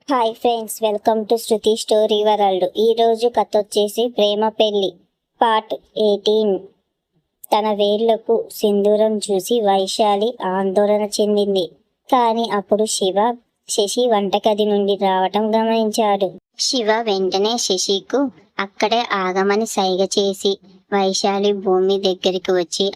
Hi friends, welcome to Shruti story world. ఈరోజు కథ వచ్చేసి ప్రేమ పెళ్ళి పార్ట్ 18. తన వేళ్లకు సింధూరం చూసి వైశాలి ఆందోళన చెందింది. కానీ అప్పుడు శశి వంటగది నుండి రావటం గమనించాడు. శివ వెంటనే శశికు అక్కడే ఆగమని సైగ చేసి వైశాలి భూమి దగ్గరికి వచ్చి,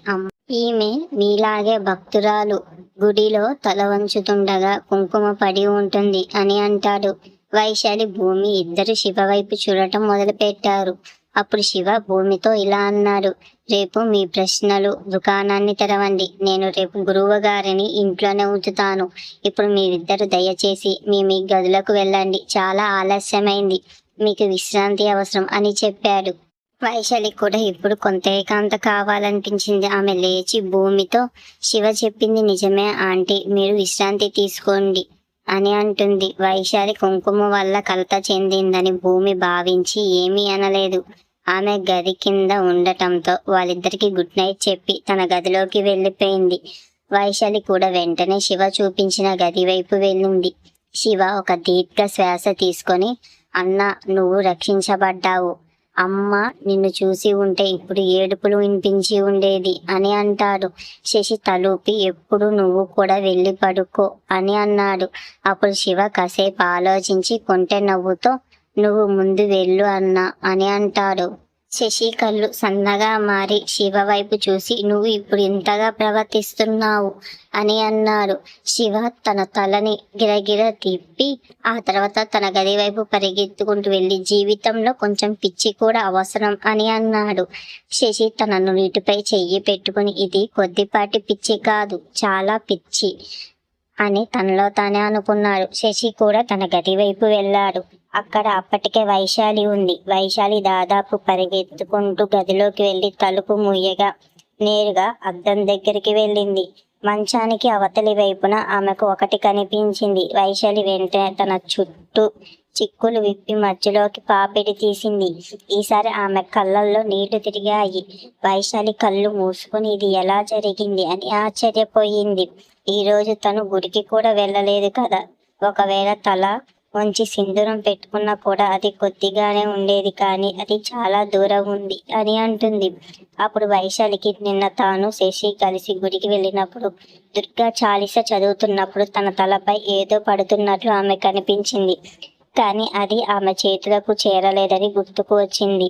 ఈమె మీలాగే భక్తురాలు, గుడిలో తల వంచుతుండగా కుంకుమ పడి ఉంటుంది అని అంటాడు. వైశాలి భూమి ఇద్దరు శివ వైపు చూడటం మొదలుపెట్టారు. అప్పుడు శివ భూమితో ఇలా అన్నాడు, రేపు మీ ప్రశ్నలు దుకాణాన్ని తెరవండి. నేను రేపు గురువు గారిని ఇంట్లోనే ఉంచుతాను. ఇప్పుడు మీరిద్దరు దయచేసి మీ గదులకు వెళ్ళండి. చాలా ఆలస్యమైంది, మీకు విశ్రాంతి అవసరం అని చెప్పాడు. వైశాలి కూడా ఇప్పుడు కొంత ఏకాంత కావాలనిపించింది. ఆమె లేచి భూమితో, శివ చెప్పింది నిజమే ఆంటీ, మీరు విశ్రాంతి తీసుకోండి అని అంటుంది. వైశాలి కుంకుమ వల్ల కలత చెందిందని భూమి భావించి ఏమీ అనలేదు. ఆమె గది కింద ఉండటంతో వాళ్ళిద్దరికి గుడ్ నైట్ చెప్పి తన గదిలోకి వెళ్ళిపోయింది. వైశాలి కూడా వెంటనే శివ చూపించిన గది వైపు వెళ్ళింది. శివ ఒక దీర్ఘ శ్వాస తీసుకొని, అన్న, నువ్వు రక్షించబడ్డావు. అమ్మ నిన్ను చూసి ఉంటే ఇప్పుడు ఏడుపులు వినిపించి ఉండేది అని అంటాడు. శశి తలూపి, ఎప్పుడు నువ్వు కూడా వెళ్ళి పడుకో అని అన్నాడు. అప్పుడు శివ కాసేపు ఆలోచించి కొంటె నవ్వుతో, నువ్వు ముందు వెళ్ళు అన్నా అని అంటాడు. శశి కళ్ళు సన్నగా మారి శివ వైపు చూసి, నువ్వు ఇప్పుడు ఇంతగా ప్రవర్తిస్తున్నావు అని అన్నాడు. శివ తన తలని గిరగిర తిప్పి ఆ తర్వాత తన గది వైపు పరిగెత్తుకుంటూ వెళ్ళి, జీవితంలో కొంచెం పిచ్చి కూడా అవసరం అని అన్నాడు. శశి తన నుడిపై చెయ్యి పెట్టుకుని, ఇది కొద్దిపాటి పిచ్చి కాదు, చాలా పిచ్చి అని తనలో తానే అనుకున్నాడు. శశి కూడా తన గది వైపు వెళ్ళాడు. అక్కడ అప్పటికే వైశాలి ఉంది. వైశాలి దాదాపు పరిగెత్తుకుంటూ గదిలోకి వెళ్ళి తలుపు మూయగా నేరుగా అద్దం దగ్గరికి వెళ్ళింది. మంచానికి అవతలి వైపున ఆమెకు ఒకటి కనిపించింది. వైశాలి వెంటనే తన చుట్టూ చిక్కులు విప్పి మధ్యలోకి పాపిడి తీసింది. ఈసారి ఆమె కళ్ళల్లో నీళ్లు తిరిగాయి. వైశాలి కళ్ళు మూసుకుని ఇది ఎలా జరిగింది అని ఆశ్చర్యపోయింది. ఈరోజు తను గుడికి కూడా వెళ్ళలేదు కదా. ఒకవేళ తల వంచి సింధూరం పెట్టుకున్నా కూడా అది కొద్దిగానే ఉండేది, కానీ అది చాలా దూరం ఉంది అని అంటుంది. అప్పుడు వైశాలికి నిన్న తాను శశి కలిసి గుడికి వెళ్ళినప్పుడు దుర్గా చాలీస చదువుతున్నప్పుడు తన తలపై ఏదో పడుతున్నట్లు ఆమె కనిపించింది. కానీ అది ఆమె చేతులకు చేరలేదని గుర్తుకు వచ్చింది.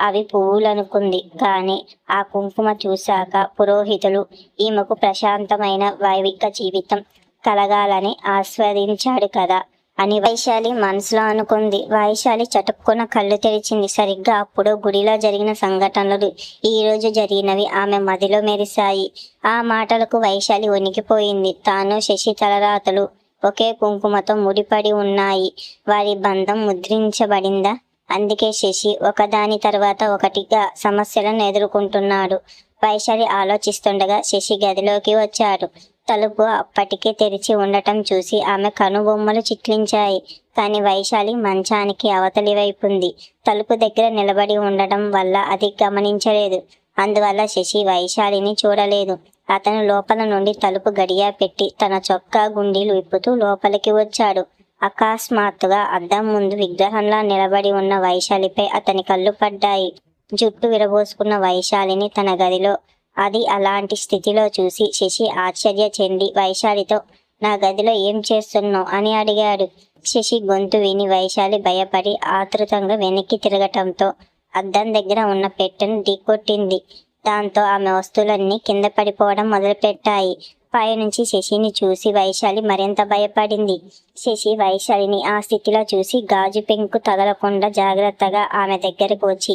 అవి పువ్వులనుకుంది. కానీ ఆ కుంకుమ చూశాక పురోహితులు ఈమెకు ప్రశాంతమైన వైవిక జీవితం కలగాలని ఆస్వాదించాడు కదా అని వైశాలి మనసులో అనుకుంది. వైశాలి చటుక్కున కళ్ళు తెరిచింది. సరిగ్గా అప్పుడు గుడిలో జరిగిన సంఘటనలు ఈ రోజు జరిగినవి ఆమె మదిలో మెరిశాయి. ఆ మాటలకు వైశాలి వణికిపోయింది. తాను శశి తలరాతలు ఒకే కుంకుమతో ముడిపడి ఉన్నాయి. వారి బంధం ముద్రించబడిందా? అందుకే శశి ఒకదాని తర్వాత ఒకటిగా సమస్యలను ఎదుర్కొంటున్నాడు. వైశాలి ఆలోచిస్తుండగా శశి గదిలోకి వచ్చాడు. తలుపు అప్పటికే తెరిచి ఉండటం చూసి ఆమె కనుబొమ్మలు చిట్లించాయి. కానీ వైశాలి మంచానికి అవతలి వైపు ఉంది. తలుపు దగ్గర నిలబడి ఉండటం వల్ల అది గమనించలేదు. అందువల్ల శశి వైశాలిని చూడలేదు. అతను లోపల నుండి తలుపు గడియా పెట్టి తన చొక్కా గుండీలు విప్పుతూ లోపలికి వచ్చాడు. అకస్మాత్తుగా అద్దం ముందు విగ్రహంలా నిలబడి ఉన్న వైశాలిపై అతని కళ్ళు పడ్డాయి. జుట్టు విరబోసుకున్న వైశాలిని తన గదిలో అది అలాంటి స్థితిలో చూసి శశి ఆశ్చర్య చెంది వైశాలితో, నా గదిలో ఏం చేస్తున్నావు అని అడిగాడు. శశి గొంతు విని వైశాలి భయపడి ఆతృతంగా వెనక్కి తిరగటంతో అద్దం దగ్గర ఉన్న పెట్టెను ఢీకొట్టింది. దాంతో ఆమె వస్తువులన్నీ కింద పడిపోవడం మొదలుపెట్టాయి. పైనుంచి శశిని చూసి వైశాలి మరింత భయపడింది. శశి వైశాలిని ఆ స్థితిలో చూసి గాజు పెంకు తగలకుండా జాగ్రత్తగా ఆమె దగ్గరకు వచ్చి,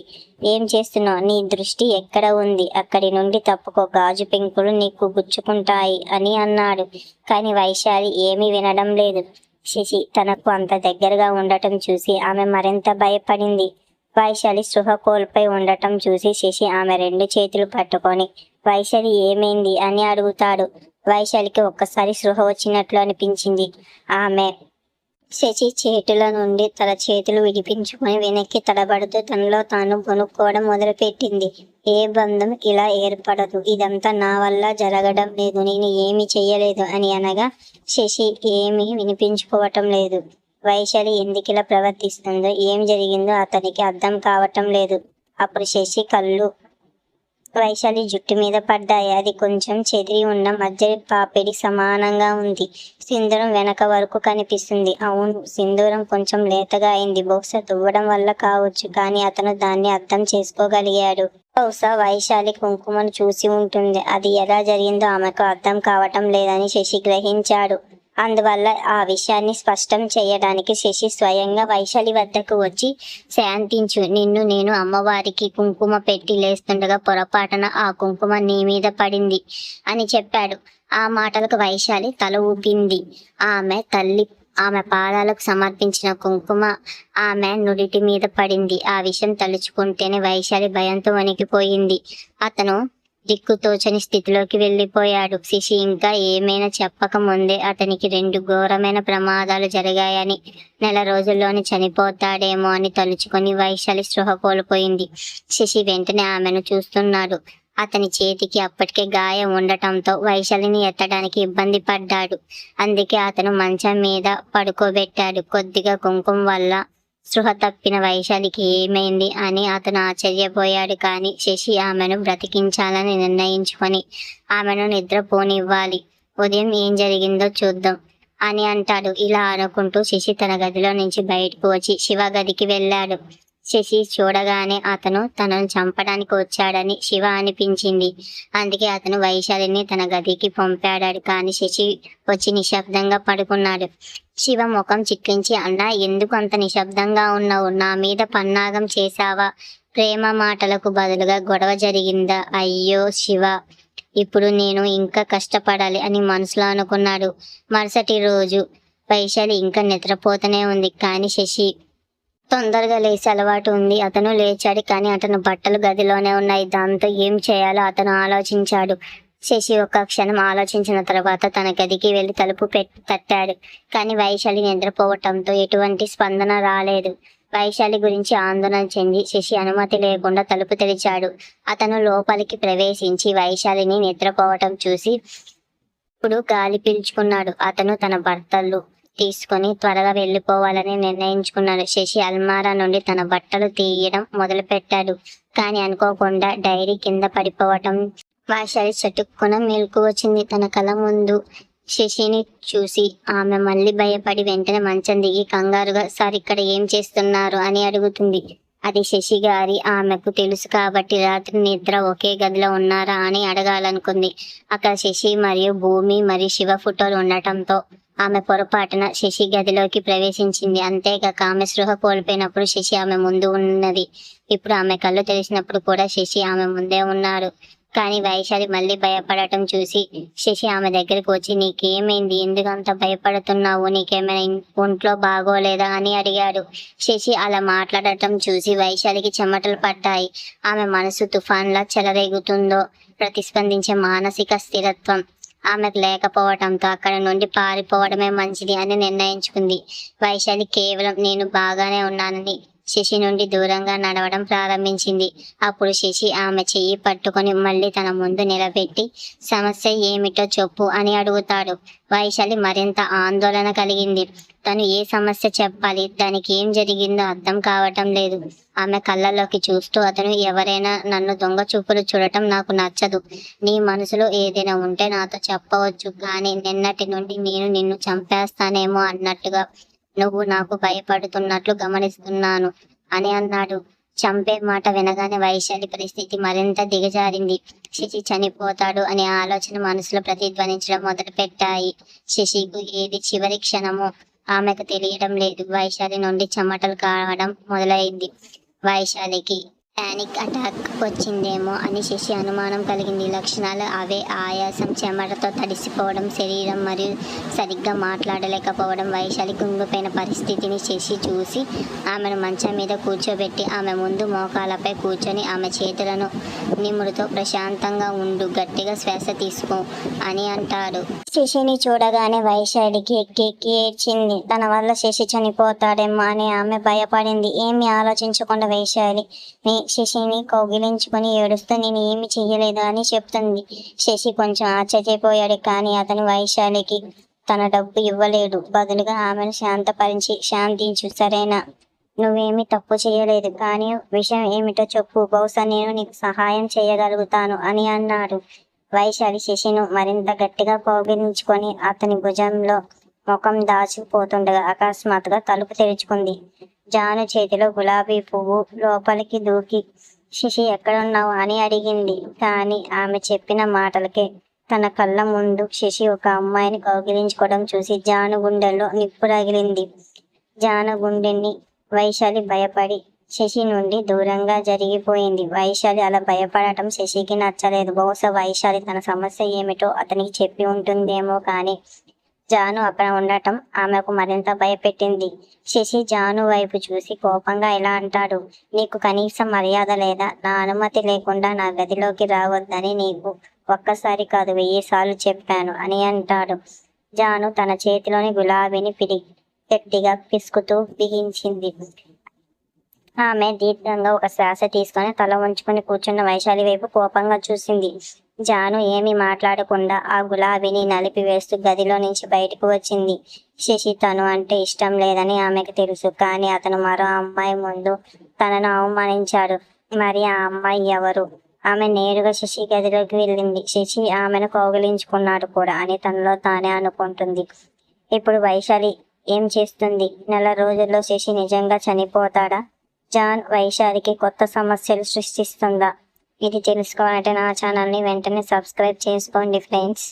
ఏం చేస్తున్నావు? నీ దృష్టి ఎక్కడ ఉంది? అక్కడి నుండి తప్పుకో, గాజు పెంకులు నీకు గుచ్చుకుంటాయి అని అన్నాడు. కానీ వైశాలి ఏమీ వినడం లేదు. శశి తనకు అంత దగ్గరగా ఉండటం చూసి ఆమె మరింత భయపడింది. వైశాలి స్పృహ కోల్పోయి ఉండటం చూసి శశి ఆమె రెండు చేతులు పట్టుకొని, వైశాలి ఏమైంది అని అడుగుతాడు. వైశాలికి ఒక్కసారి స్పృహ వచ్చినట్లు అనిపించింది. ఆమె శశి చేతుల నుండి తన చేతులు విడిపించుకొని వెనక్కి తడబడుతూ తనలో తాను కొనుక్కోవడం మొదలుపెట్టింది. ఏ బంధం ఇలా ఏర్పడదు, ఇదంతా నా వల్ల జరగడం లేదు, నేను ఏమి చెయ్యలేదు అని అనగా శశి ఏమీ వినిపించుకోవటం లేదు. వైశాలి ఎందుకిలా ప్రవర్తిస్తుందో, ఏం జరిగిందో అతనికి అర్థం కావటం లేదు. అప్పుడు శశి కళ్ళు వైశాలి జుట్టు మీద పడ్డాయి. అది కొంచెం చెదిరి ఉన్న మధ్య పాపిడి సమానంగా ఉంది. సింధూరం వెనక వరకు కనిపిస్తుంది. అవును, సింధూరం కొంచెం లేతగా అయింది. బహుశా దువ్వడం వల్ల కావచ్చు, కానీ అతను దాన్ని అర్థం చేసుకోగలిగాడు. బహుశా వైశాలి కుంకుమను చూసి ఉంటుంది. అది ఎలా జరిగిందో ఆమెకు అర్థం కావటం లేదని శశి గ్రహించాడు. అందువల్ల ఆ విషయాన్ని స్పష్టం చేయడానికి శశి స్వయంగా వైశాలి వద్దకు వచ్చి, శాంతించు, నిన్ను నేను అమ్మవారికి కుంకుమ పెట్టి లేస్తుండగా పొరపాటున ఆ కుంకుమ నీ మీద పడింది అని చెప్పాడు. ఆ మాటలకు వైశాలి తల ఊపింది. ఆమె పాదాలకు సమర్పించిన కుంకుమ ఆమె నుడిటి మీద పడింది. ఆ విషయం తలుచుకుంటేనే వైశాలి భయంతో వణికిపోయింది. అతను దిక్కుతోచని స్థితిలోకి వెళ్ళిపోయాడు. శశి ఇంకా ఏమైనా చెప్పక ముందే అతనికి 2 ఘోరమైన ప్రమాదాలు జరిగాయని, నెల రోజుల్లోనే చనిపోతాడేమో అని తలుచుకొని వైశాలి స్పృహ కోల్పోయింది. శశి వెంటనే ఆమెను చూస్తున్నాడు. అతని చేతికి అప్పటికే గాయం ఉండటంతో వైశాలిని ఎత్తడానికి ఇబ్బంది పడ్డాడు. అందుకే అతను మంచం మీద పడుకోబెట్టాడు. కొద్దిగా కుంకుమ వల్ల స్పృహ తప్పిన వైశాలికి ఏమైంది అని అతను ఆశ్చర్యపోయాడు. కానీ శశి ఆమెను బ్రతికించాలని నిర్ణయించుకొని ఆమెను నిద్రపోనివ్వాలి. ఉదయం ఏం జరిగిందో చూద్దాం అని అంటాడు. ఇలా అనుకుంటూ శశి తన గదిలో నుంచి బయటకు వచ్చి శివ గదికి వెళ్ళాడు. శశి చూడగానే అతను తనను చంపడానికి వచ్చాడని శివ అనిపించింది. అందుకే అతను వైశాలిని తన గదికి పంపాడు. కానీ శశి వచ్చి నిశ్శబ్దంగా పడుకున్నాడు. శివ ముఖం చిట్లించి, అన్నా, ఎందుకు అంత నిశ్శబ్దంగా ఉన్నావు? నా మీద పన్నాగం చేశావా? ప్రేమ మాటలకు బదులుగా గొడవ జరిగిందా? అయ్యో శివ, ఇప్పుడు నేను ఇంకా కష్టపడాలి అని మనసులో అనుకున్నాడు. మరుసటి రోజు వైశాలి ఇంకా నిద్రపోతూనే ఉంది. కానీ శశి తొందరగా లేచి అలవాటు ఉంది. అతను లేచాడు, కానీ అతను బట్టలు గదిలోనే ఉన్నాయి. దాంతో ఏం చేయాలో అతను ఆలోచించాడు. శశి ఒక్క క్షణం ఆలోచించిన తర్వాత తన గదికి వెళ్లి తలుపు తట్టాడు. కానీ వైశాలి నిద్రపోవటంతో ఎటువంటి స్పందన రాలేదు. వైశాలి గురించి ఆందోళన చెంది శశి అనుమతి లేకుండా తలుపు తెరిచాడు. అతను లోపలికి ప్రవేశించి వైశాలిని నిద్రపోవటం చూసి ఇప్పుడు గాలి పీల్చుకున్నాడు. అతను తన బట్టలు తీసుకొని త్వరగా వెళ్ళిపోవాలని నిర్ణయించుకున్నాడు. శశి అల్మారా నుండి తన బట్టలు తీయడం మొదలుపెట్టాడు. కానీ అనుకోకుండా డైరీ కింద పడిపోవటం వైశాలి చటుక్కున మేల్కు వచ్చింది. తన కళ్ళ ముందు శశిని చూసి ఆమె మళ్ళీ భయపడి వెంటనే మంచం దిగి కంగారుగా, సార్, ఇక్కడ ఏం చేస్తున్నారు అని అడుగుతుంది. అది శశి గారి. ఆమెకు తెలుసు కాబట్టి రాత్రి నిద్ర ఒకే గదిలో ఉన్నారా అని అడగాలనుకుంది. అక్కడ శశి మరియు భూమి మరియు శివ ఫోటోలు ఉండటంతో ఆమె పొరపాటున శశి గదిలోకి ప్రవేశించింది. అంతేగాక ఆమె స్పృహ కోల్పోయినప్పుడు శశి ఆమె ముందు ఉన్నది. ఇప్పుడు ఆమె కళ్ళు తెరిచినప్పుడు కూడా శశి ఆమె ముందే ఉన్నాడు. కానీ వైశాలి మళ్ళీ భయపడటం చూసి శశి ఆమె దగ్గరికి వచ్చి, నీకేమైంది? ఎందుకంత భయపడుతున్నావు? నీకేమైనా ఒంట్లో బాగోలేదా అని అడిగాడు. శశి అలా మాట్లాడటం చూసి వైశాలికి చెమటలు పడ్డాయి. ఆమె మనసు తుఫాన్లా చెలరేగుతుందో ప్రతిస్పందించే మానసిక స్థిరత్వం ఆమెకు లేకపోవడంతో అక్కడ నుండి పారిపోవడమే మంచిది అని నిర్ణయించుకుంది. వైశాలి కేవలం నేను బాగానే ఉన్నానని శశి నుండి దూరంగా నడవడం ప్రారంభించింది. అప్పుడు శశి ఆమె చెయ్యి పట్టుకొని మళ్ళీ తన ముందు నిలబెట్టి, సమస్య ఏమిటో చెప్పు అని అడుగుతాడు. వైశాలి మరింత ఆందోళన కలిగింది. తను ఏ సమస్య చెప్పాలి, దానికి ఏం జరిగిందో అర్థం కావటం లేదు. ఆమె కళ్ళలోకి చూస్తూ, అతను ఎవరైనా నన్ను దొంగ చూపులు చూడటం నాకు నచ్చదు. నీ మనసులో ఏదైనా ఉంటే నాతో చెప్పవచ్చు, కానీ నిన్నటి నుండి నేను నిన్ను చంపేస్తానేమో అన్నట్టుగా నువ్వు నాకు భయపడుతున్నట్లు గమనిస్తున్నాను అని అన్నాడు. చంపే మాట వినగానే వైశాలి పరిస్థితి మరింత దిగజారింది. శశి చనిపోతాడు అనే ఆలోచన మనసులో ప్రతిధ్వనించడం మొదలు పెట్టాయి. శశికు ఏది చివరి క్షణమో ఆమెకు తెలియడం లేదు. వైశాలి నుండి చెమటలు కావడం మొదలైంది. వైశాలికి పానిక్ అటాక్ వచ్చిందేమో అని శశి అనుమానం కలిగింది. లక్షణాలు అవే: ఆయాసం, చెమటతో తడిసిపోవడం, శరీరం మరియు సరిగ్గా మాట్లాడలేకపోవడం. వైశాలి కుంగిపోయిన పరిస్థితిని శశి చూసి ఆమెను మంచం మీద కూర్చోబెట్టి ఆమె ముందు మోకాలపై కూర్చొని ఆమె చేతులను నిమురుతో, ప్రశాంతంగా ఉండు, గట్టిగా శ్వాస తీసుకో అని అంటాడు. శశిని చూడగానే వైశాలికి ఎక్కి ఏడ్చింది. తన వల్ల శశి చనిపోతాడేమో అని ఆమె భయపడింది. ఏమీ ఆలోచించకుండా వైశాలి శశిని కౌగిలించుకొని ఏడుస్తూ, నేను ఏమి చెయ్యలేదు అని చెప్తుంది. శశి కొంచెం ఆశ్చర్యపోయాడు. కానీ అతను వైశాలికి తన డబ్బు ఇవ్వలేడు. బదులుగా ఆమెను శాంతపరిచి, శాంతించు సరేనా? నువ్వేమీ తప్పు చేయలేదు, కానీ విషయం ఏమిటో చెప్పు, బహుశా నేను నీకు సహాయం చేయగలుగుతాను అని అన్నాడు. వైశాలి శశిను మరింత గట్టిగా కౌగిలించుకొని అతని భుజంలో ముఖం దాచుకుపోతుండగా అకస్మాత్తుగా తలుపు తెరుచుకుంది. జాను చేతిలో గులాబీ పువ్వు లోపలికి దూకి శశి ఎక్కడున్నావు అని అడిగింది. కానీ ఆమె చెప్పిన మాటలకే తన కళ్ళ ముందు శశి ఒక అమ్మాయిని కౌగిలించుకోవడం చూసి జాను గుండెల్లో నిప్పు రగిలింది. జాను గుండెని వైశాలి భయపడి శశి నుండి దూరంగా జరిగిపోయింది. వైశాలి అలా భయపడటం శశికి నచ్చలేదు. బహుశా వైశాలి తన సమస్య ఏమిటో అతనికి చెప్పి ఉంటుందేమో, కానీ జాను అక్కడ ఉండటం ఆమెకు మరింత భయపెట్టింది. శశి జాను వైపు చూసి కోపంగా ఇలా అంటాడు, నీకు కనీసం మర్యాద లేదా? నా అనుమతి లేకుండా నా గదిలోకి రావద్దని నీకు ఒక్కసారి కాదు 1000 సార్లు చెప్పాను అని అంటాడు. జాను తన చేతిలోని గులాబీని గట్టిగా పిసుకుతూ బిగించింది. ఆమె దీర్ఘంగా ఒక శ్వాస తీసుకొని తల వంచుకొని కూర్చున్న వైశాలి వైపు కోపంగా చూసింది. జాను ఏమీ మాట్లాడకుండా ఆ గులాబీని నలిపివేస్తూ గదిలో నుంచి బయటకు వచ్చింది. శశి తను అంటే ఇష్టం లేదని ఆమెకు తెలుసు, కానీ అతను మరో అమ్మాయి ముందు తనను అవమానించాడు. మరి ఆ అమ్మాయి ఎవరు? ఆమె నేరుగా శశి గదిలోకి వెళ్ళింది. శశి ఆమెను కౌగిలించుకున్నాడు కూడా అని తనలో తానే అనుకుంటుంది. ఇప్పుడు వైశాలి ఏం చేస్తుంది? నెల రోజుల్లో శశి నిజంగా చనిపోతాడా? జాన్ వైశాలికి కొత్త సమస్యలు సృష్టిస్తుందా? ఇది తెలుసుకోవాలంటే నా ఛానల్ని వెంటనే సబ్స్క్రైబ్ చేసుకోండి ఫ్రెండ్స్.